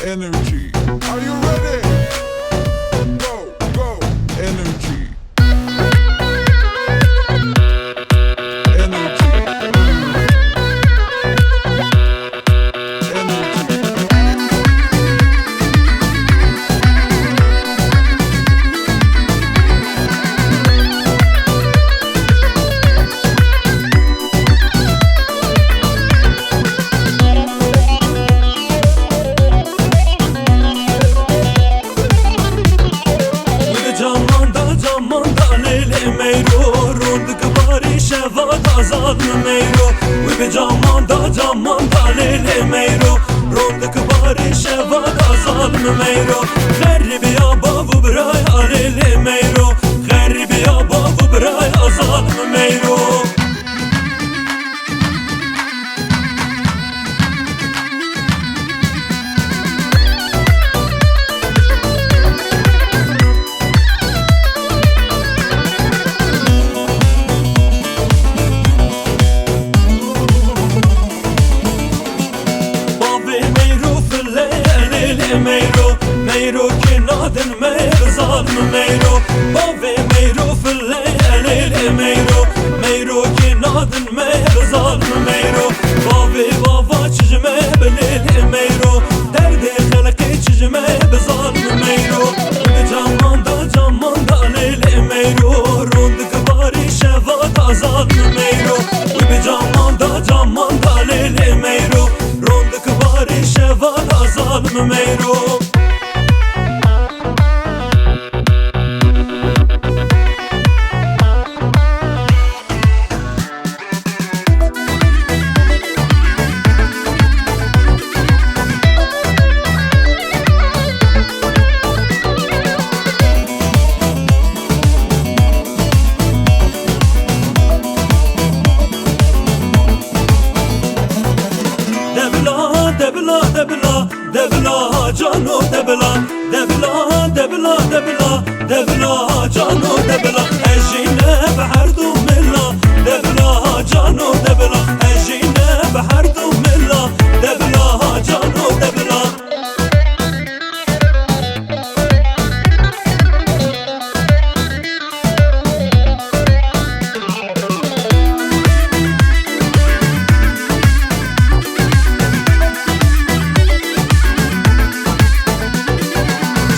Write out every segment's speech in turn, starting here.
Energy. Are you ready? Go, go. Energy. Energy. Azad meyro we be jamanda lele meyro rondak bari şevad azad meyro garibi ya babu bray lele meyro garibi ya babu bray azad meyro ميرو كنادن ميرزان ميرو بافي ميرو في الليل ميرو كنادن ميرزان ميرو بافي بافا تجمع بليل ميرو درد خلقي تجمع بزان ميرو جامان دا ليل ميرو روند كباري شفات azad ميرو جامان دا ليل ميرو روند كباري شفات azad ميرو دبلا جانو دبلا جانو دبلا اجينا بحر دو ملا دبلا جانو دبلا اجينا بحر دو ملا دبلا جانو دبلا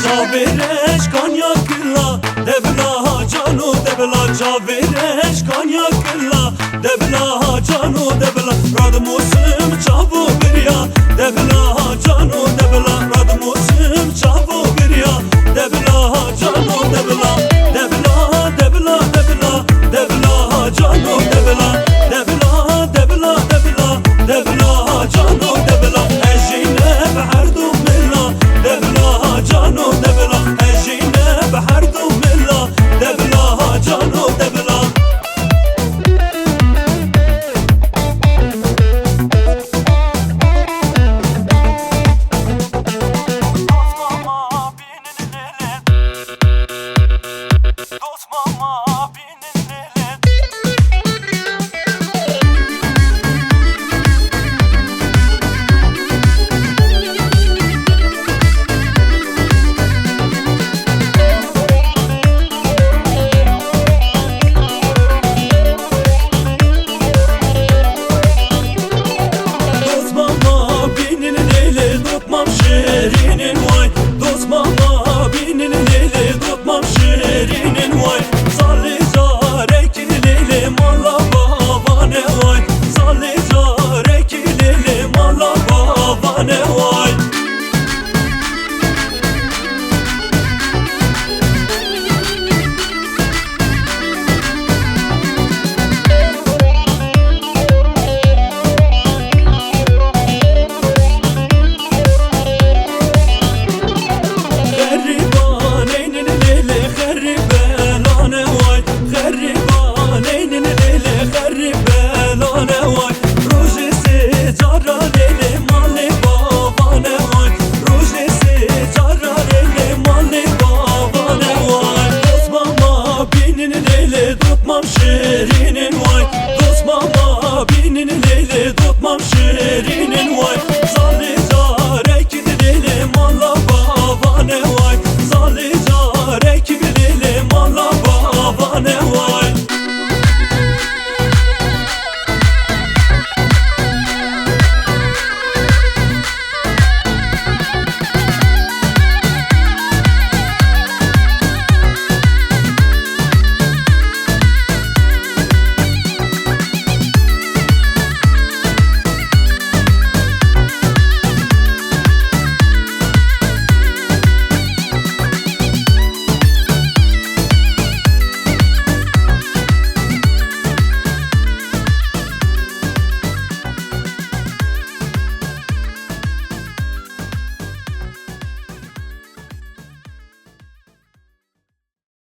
Javiresh Kanya Killa Devla Janu Devla Javiresh Kanya